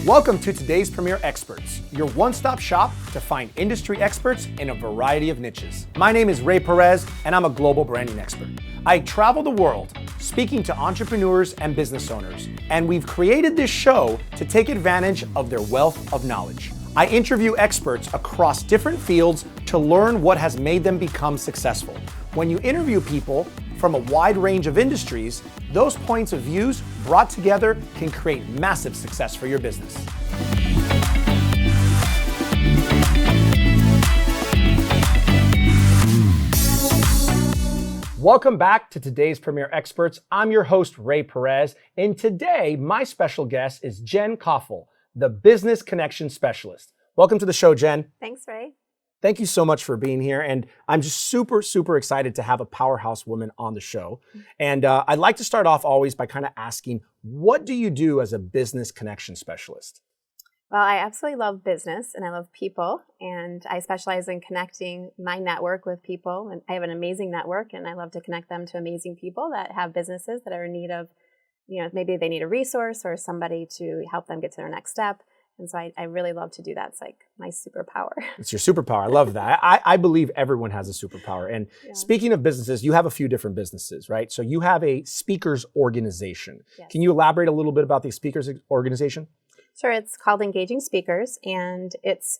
Welcome to today's Premier Experts, your one-stop shop to find industry experts in a variety of niches. My name is Ray Perez, and I'm a global branding expert. I travel the world speaking to entrepreneurs and business owners, and we've created this show to take advantage of their wealth of knowledge. I interview experts across different fields to learn what has made them become successful. When you interview people from a wide range of industries, those points of views brought together can create massive success for your business. Welcome back to today's Premier Experts. I'm your host, Ray Perez, and today my special guest is Jen Coffel, the Business Connection Specialist. Welcome to the show, Jen. Thanks, Ray. Thank you so much for being here. And I'm just super excited to have a powerhouse woman on the show. And I'd like to start off always by kind of asking, what do you do as a business connection specialist? Well, I absolutely love business and I love people. And I specialize in connecting my network with people. And I have an amazing network and I love to connect them to amazing people that have businesses that are in need of, maybe they need a resource or somebody to help them get to their next step. And so I really love to do that. It's like my superpower. It's your superpower. I love that. I believe everyone has a superpower. And Speaking of businesses, you have a few different businesses, right? So you have a speakers organization. Yes. Can you elaborate a little bit about the speakers organization? Sure. It's called Engaging Speakers, and it's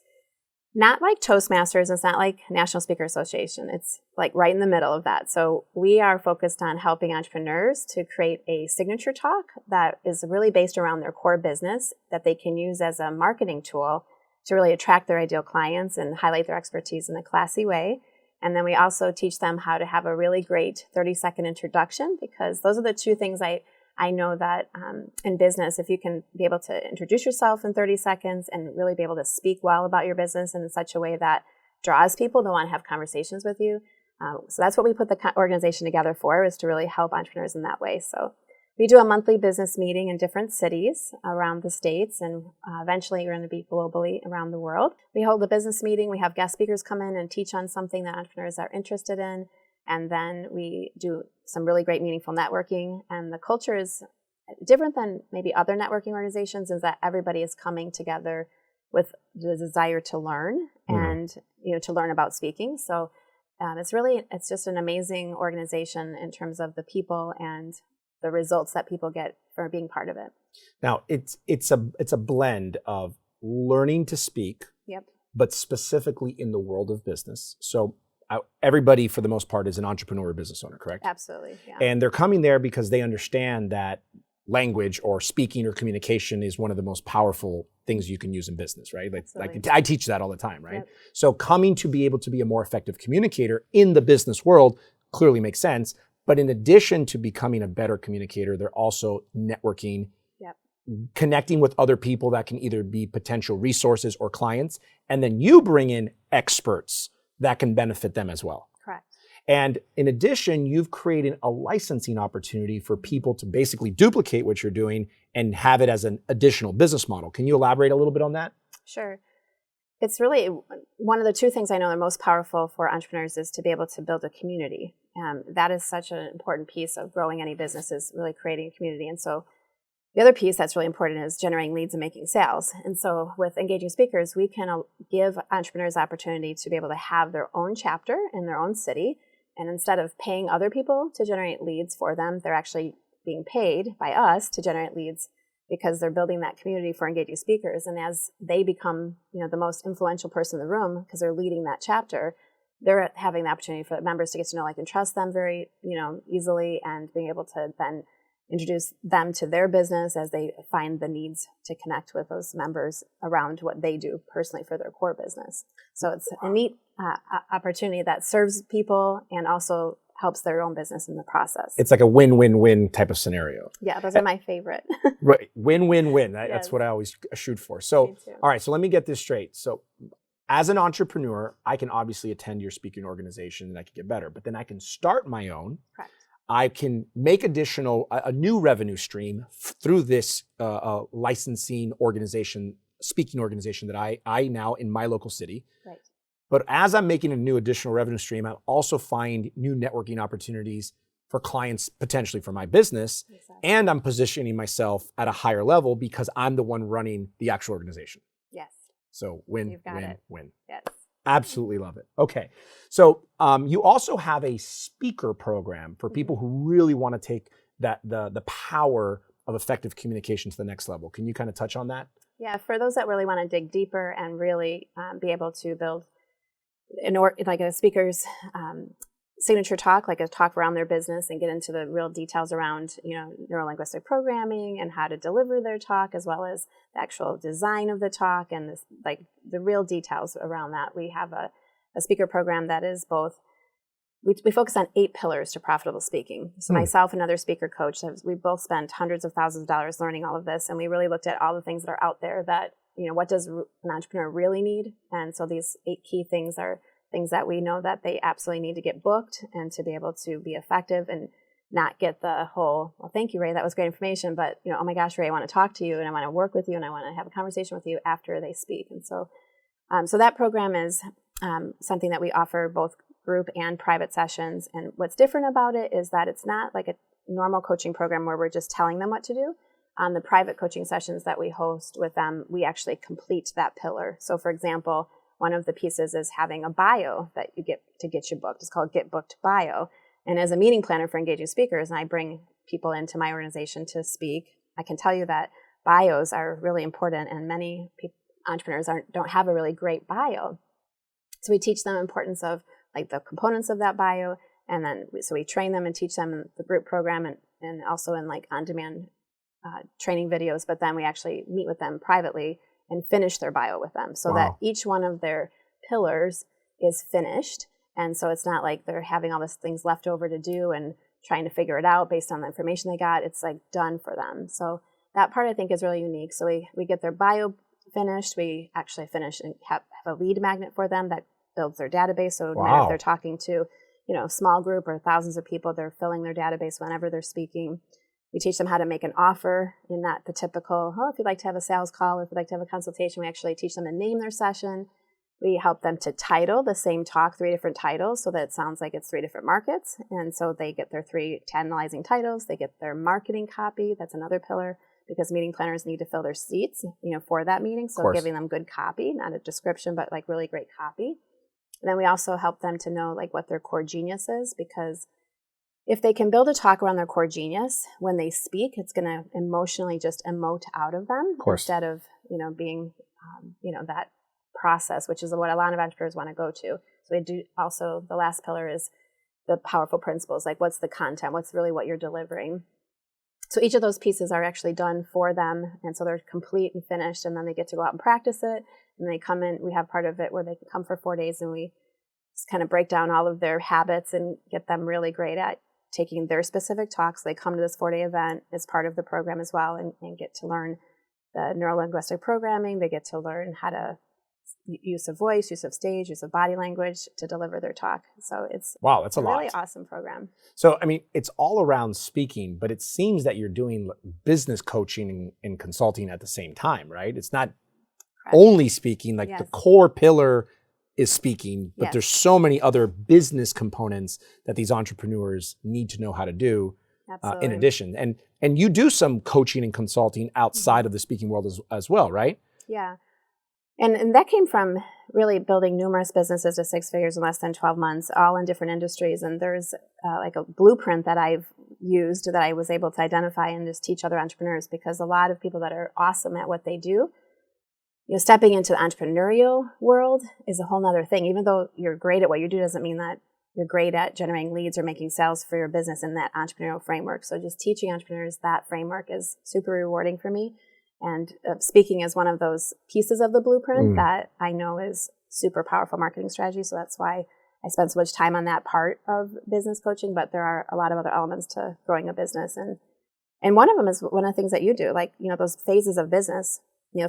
not like Toastmasters. It's not like National Speaker Association. It's like right in the middle of that. So we are focused on helping entrepreneurs to create a signature talk that is really based around their core business that they can use as a marketing tool to really attract their ideal clients and highlight their expertise in a classy way. And then we also teach them how to have a really great 30-second introduction, because those are the two things I know that in business, if you can be able to introduce yourself in 30 seconds and really be able to speak well about your business in such a way that draws people to want to have conversations with you. So that's what we put the organization together for, is to really help entrepreneurs in that way. So we do a monthly business meeting in different cities around the states, and eventually we're going to be globally around the world. We hold a business meeting. We have guest speakers come in and teach on something that entrepreneurs are interested in. And then we do some really great meaningful networking. And the culture is different than maybe other networking organizations, is that everybody is coming together with the desire to learn and to learn about speaking. So it's just an amazing organization in terms of the people and the results that people get for being part of it. Now, it's a blend of learning to speak, but specifically in the world of business. So everybody, for the most part, is an entrepreneur or business owner, correct? Absolutely, yeah. And they're coming there because they understand that language or speaking or communication is one of the most powerful things you can use in business, right? Like I teach that all the time, right? Yep. So coming to be able to be a more effective communicator in the business world clearly makes sense. But in addition to becoming a better communicator, they're also networking, connecting with other people that can either be potential resources or clients. And then you bring in experts that can benefit them as well. Correct. And in addition, you've created a licensing opportunity for people to basically duplicate what you're doing and have it as an additional business model. Can you elaborate a little bit on that? Sure. It's really one of the two things I know are most powerful for entrepreneurs is to be able to build a community. That is such an important piece of growing any business, is really creating a community. And so the other piece that's really important is generating leads and making sales. And so with Engaging Speakers, we can give entrepreneurs opportunity to be able to have their own chapter in their own city. And instead of paying other people to generate leads for them, they're actually being paid by us to generate leads, because they're building that community for Engaging Speakers. And as they become, the most influential person in the room, because they're leading that chapter, they're having the opportunity for members to get to know, like, and trust them very, easily, and being able to then introduce them to their business as they find the needs to connect with those members around what they do personally for their core business. So it's a neat opportunity that serves people and also helps their own business in the process. It's like a win-win-win type of scenario. Yeah, those are my favorite. Right, win-win-win. That's what I always shoot for. So, all right, so let me get this straight. So as an entrepreneur, I can obviously attend your speaking organization and I can get better, but then I can start my own. Correct. I can make a new revenue stream through this licensing organization, speaking organization that I now in my local city. Right. But as I'm making a new additional revenue stream, I'll also find new networking opportunities for clients, potentially for my business. Exactly. And I'm positioning myself at a higher level because I'm the one running the actual organization. Yes. So win, You've got win, it. win. Yes. Absolutely love it. Okay. So you also have a speaker program for people who really want to take the power of effective communication to the next level. Can you kind of touch on that? Yeah, for those that really want to dig deeper and really be able to build like a speaker's signature talk, like a talk around their business, and get into the real details around, neuro-linguistic programming and how to deliver their talk, as well as the actual design of the talk and this, like the real details around that. We have a speaker program that is both. We focus on 8 pillars to profitable speaking. So myself and another speaker coach, we both spent hundreds of thousands of dollars learning all of this, and we really looked at all the things that are out there that, what does an entrepreneur really need? And so these 8 key things are things that we know that they absolutely need to get booked and to be able to be effective and not get the whole, well, thank you, Ray, that was great information, but, oh my gosh, Ray, I want to talk to you and I want to work with you and I want to have a conversation with you after they speak. And so, so that program is something that we offer both group and private sessions. And what's different about it is that it's not like a normal coaching program where we're just telling them what to do. On the private coaching sessions that we host with them, we actually complete that pillar. So for example, one of the pieces is having a bio that you get to get you booked. It's called Get Booked Bio. And as a meeting planner for engaging speakers, and I bring people into my organization to speak, I can tell you that bios are really important, and many entrepreneurs don't have a really great bio. So we teach them the importance of like the components of that bio, and then so we train them and teach them in the group program and also in like on-demand training videos, but then we actually meet with them privately and finish their bio with them so that each one of their pillars is finished. And so it's not like they're having all these things left over to do and trying to figure it out based on the information they got. It's like done for them. So that part I think is really unique. So we get their bio finished. We actually finish and have a lead magnet for them that builds their database. So no matter if they're talking to, small group or thousands of people, they're filling their database whenever they're speaking. We teach them how to make an offer in that the typical, if you'd like to have a sales call or if you'd like to have a consultation, we actually teach them to name their session. We help them to title the same talk 3 different titles so that it sounds like it's 3 different markets. And so they get their 3 tantalizing titles. They get their marketing copy. That's another pillar because meeting planners need to fill their seats, for that meeting. So giving them good copy, not a description, but like really great copy. And then we also help them to know like what their core genius is, because if they can build a talk around their core genius, when they speak, it's going to emotionally just emote out of them instead of, being, that process, which is what a lot of entrepreneurs want to go to. So we do also, the last pillar is the powerful principles, like what's the content, what's really what you're delivering. So each of those pieces are actually done for them. And so they're complete and finished, and then they get to go out and practice it. And they come in, we have part of it where they can come for 4 days and we just kind of break down all of their habits and get them really great at taking their specific talks. They come to this 4-day event as part of the program as well and get to learn the neuro-linguistic programming. They get to learn how to use of voice, use of stage, use of body language to deliver their talk. So it's that's a really lot. Awesome program. So, I mean, it's all around speaking, but it seems that you're doing business coaching and consulting at the same time, right? It's not only speaking, like the core pillar is speaking, but there's so many other business components that these entrepreneurs need to know how to do in addition. And you do some coaching and consulting outside of the speaking world as well, right? Yeah. And that came from really building numerous businesses to 6 figures in less than 12 months, all in different industries. And there's like a blueprint that I've used that I was able to identify and just teach other entrepreneurs, because a lot of people that are awesome at what they do, stepping into the entrepreneurial world is a whole nother thing. Even though you're great at what you do doesn't mean that you're great at generating leads or making sales for your business in that entrepreneurial framework. So just teaching entrepreneurs that framework is super rewarding for me. And speaking is one of those pieces of the blueprint that I know is super powerful marketing strategy. So that's why I spend so much time on that part of business coaching. But there are a lot of other elements to growing a business. And one of them is one of the things that you do, like, those phases of business.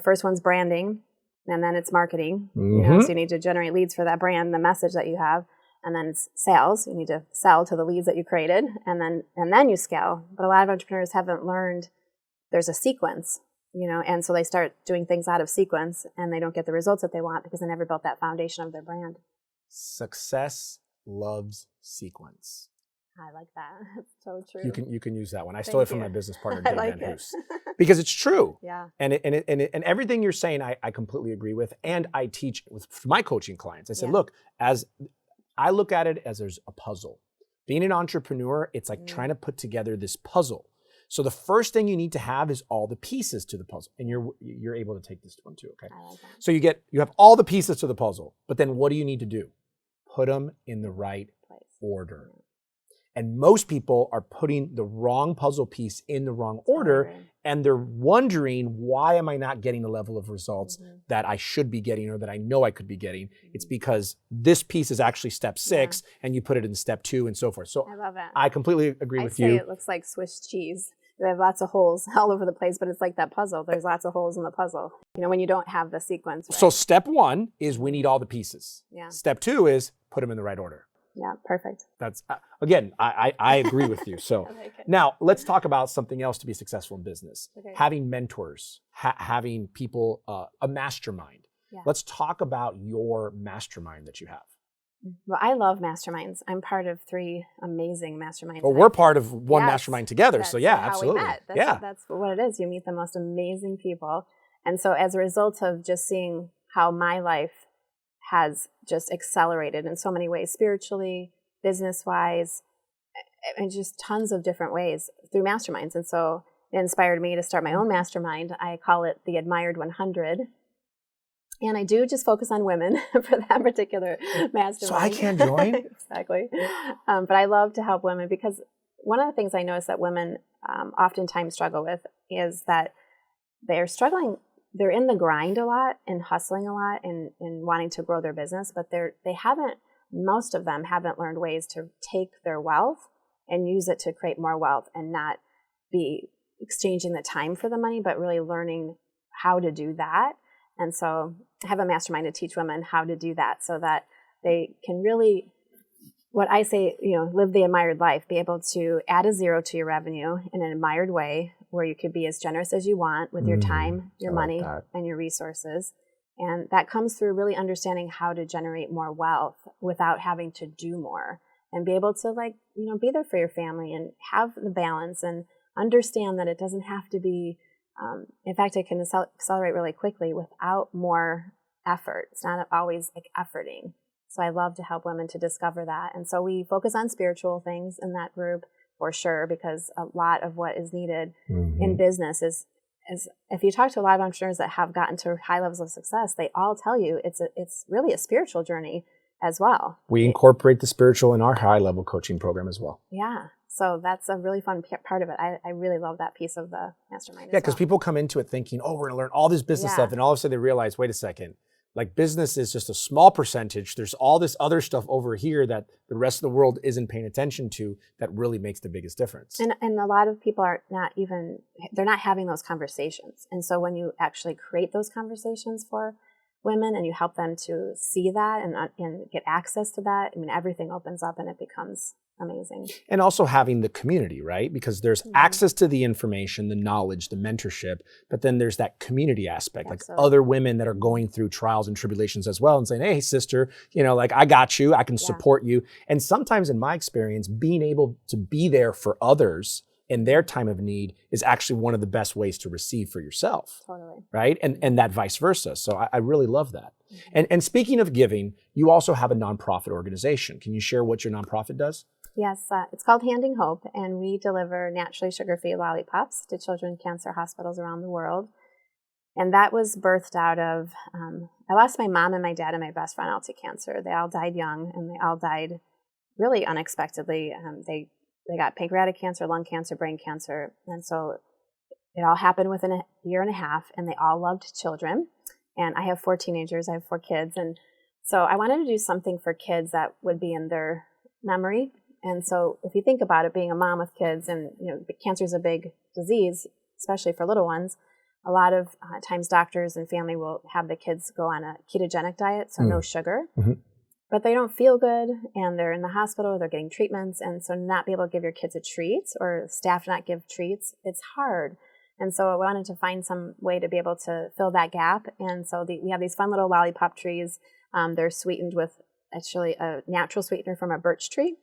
First one's branding, and then it's marketing. So you need to generate leads for that brand, the message that you have. And then it's sales. You need to sell to the leads that you created. And then you scale. But a lot of entrepreneurs haven't learned there's a sequence. And so they start doing things out of sequence and they don't get the results that they want because they never built that foundation of their brand. Success loves sequence. I like that. That's so true. You can use that one. I stole it from my business partner, I Dave like Van it. Hoos, because it's true. Yeah. And everything you're saying, I completely agree with. And I teach with my coaching clients. I said, look, as I look at it as there's a puzzle. Being an entrepreneur, it's like trying to put together this puzzle. So the first thing you need to have is all the pieces to the puzzle. And you're able to take this one too, okay? I like that. So you have all the pieces to the puzzle, but then what do you need to do? Put them in the right order. And most people are putting the wrong puzzle piece in the wrong order, and they're wondering, why am I not getting the level of results that I should be getting or that I know I could be getting? It's because this piece is actually step 6 and you put it in step 2 and so forth. So I love that. I completely agree with you. I say it looks like Swiss cheese. They have lots of holes all over the place, but it's like that puzzle. There's lots of holes in the puzzle, when you don't have the sequence. Right? So step 1 is we need all the pieces. Yeah. Step 2 is put them in the right order. Yeah, perfect. That's, again, I agree with you. So now let's talk about something else to be successful in business. Okay. Having mentors, having people, a mastermind. Yeah. Let's talk about your mastermind that you have. Well, I love masterminds. I'm part of 3 amazing masterminds. Well, we're part of one mastermind together. So yeah, absolutely. How we met. That's what it is. You meet the most amazing people. And so as a result of just seeing how my life has just accelerated in so many ways, spiritually, business-wise, and just tons of different ways through masterminds. And so it inspired me to start my own mastermind. I call it the Admired 100. And I do just focus on women for that particular mastermind. So I can't join? Exactly. But I love to help women, because one of the things I notice that women oftentimes struggle with is that they're struggling. They're in the grind a lot and hustling a lot and wanting to grow their business, but most of them haven't learned ways to take their wealth and use it to create more wealth and not be exchanging the time for the money, but really learning how to do that. And so I have a mastermind to teach women how to do that so that they can really, what I say, live the admired life, be able to add a 0 to your revenue in an admired way, where you could be as generous as you want with your time, your money, and your resources. And that comes through really understanding how to generate more wealth without having to do more, and be able to be there for your family and have the balance and understand that it doesn't have to be, in fact, it can accelerate really quickly without more effort. It's not always efforting. So I love to help women to discover that. And so we focus on spiritual things in that group, for sure, because a lot of what is needed in business is if you talk to a lot of entrepreneurs that have gotten to high levels of success, they all tell you it's really a spiritual journey as well. We incorporate the spiritual in our high level coaching program as well. Yeah. So that's a really fun part of it. I really love that piece of the mastermind. Yeah, because people come into it thinking, we're going to learn all this business stuff. And all of a sudden they realize, wait a second, business is just a small percentage. There's all this other stuff over here that the rest of the world isn't paying attention to that really makes the biggest difference. And a lot of people they're not having those conversations. And so when you actually create those conversations for women and you help them to see that and get access to that, everything opens up and it becomes amazing. And also having the community, right? Because there's access to the information, the knowledge, the mentorship, but then there's that community aspect, Absolutely. Other women that are going through trials and tribulations as well and saying, hey, sister, I got you, I can support you. And sometimes in my experience, being able to be there for others in their time of need is actually one of the best ways to receive for yourself. Totally. Right? And that vice versa. So I really love that. And speaking of giving, you also have a nonprofit organization. Can you share what your nonprofit does? Yes, it's called Handing Hope, and we deliver naturally sugar-free lollipops to children's cancer hospitals around the world. And that was birthed out of, I lost my mom and my dad and my best friend all to cancer. They all died young, and they all died really unexpectedly. They got pancreatic cancer, lung cancer, brain cancer, and so it all happened within a year and a half, and they all loved children. And I have 4 teenagers, I have 4 kids, and so I wanted to do something for kids that would be in their memory. And so if you think about it, being a mom with kids, and cancer is a big disease, especially for little ones, a lot of times doctors and family will have the kids go on a ketogenic diet, so no sugar, but they don't feel good, and they're in the hospital, they're getting treatments, and so not be able to give your kids a treat, or staff not give treats, it's hard. And so I wanted to find some way to be able to fill that gap, and so we have these fun little lollipop trees. They're sweetened with actually a natural sweetener from a birch tree.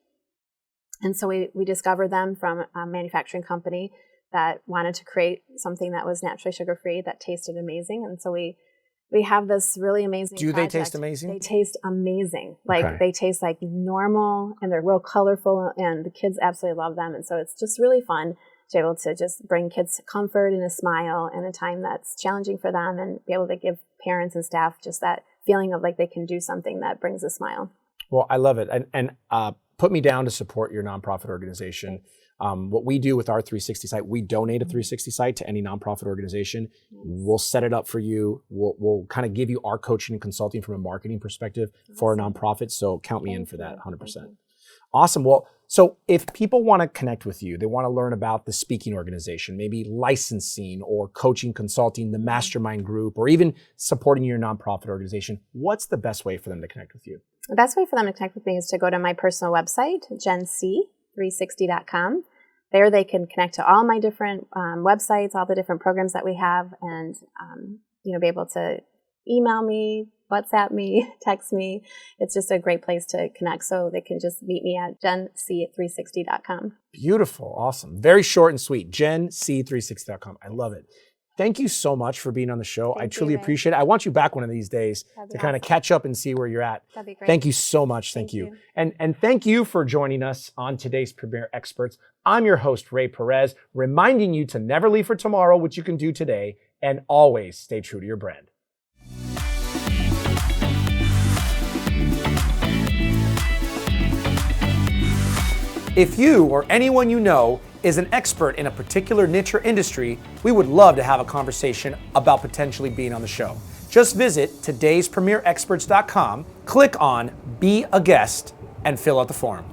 And so we discovered them from a manufacturing company that wanted to create something that was naturally sugar-free that tasted amazing. And so we have this really amazing Do project. they taste amazing? They taste amazing. Like Okay. they taste like normal, and they're real colorful, and the kids absolutely love them. And so it's just really fun to be able to just bring kids comfort and a smile in a time that's challenging for them, and be able to give parents and staff just that feeling of like they can do something that brings a smile. Well, I love it. And put me down to support your nonprofit organization. What we do with our 360 site, we donate a 360 site to any nonprofit organization. We'll set it up for you. We'll kind of give you our coaching and consulting from a marketing perspective for a nonprofit. So count me in for that 100%. Awesome. Well, so if people want to connect with you, they want to learn about the speaking organization, maybe licensing or coaching, consulting, the mastermind group, or even supporting your nonprofit organization, what's the best way for them to connect with you? The best way for them to connect with me is to go to my personal website, jenc360.com. There they can connect to all my different websites, all the different programs that we have, and be able to email me, WhatsApp me, text me. It's just a great place to connect. So they can just meet me at jenc360.com. Beautiful. Awesome. Very short and sweet. jenc360.com. I love it. Thank you so much for being on the show. I truly appreciate it. I want you back one of these days to kind of catch up and see where you're at. That'd be great. Thank you so much. Thank you. And thank you for joining us on today's Premier Experts. I'm your host, Ray Perez, reminding you to never leave for tomorrow what you can do today, and always stay true to your brand. If you or anyone you know is an expert in a particular niche or industry, we would love to have a conversation about potentially being on the show. Just visit todayspremierexperts.com, click on Be a Guest, and fill out the form.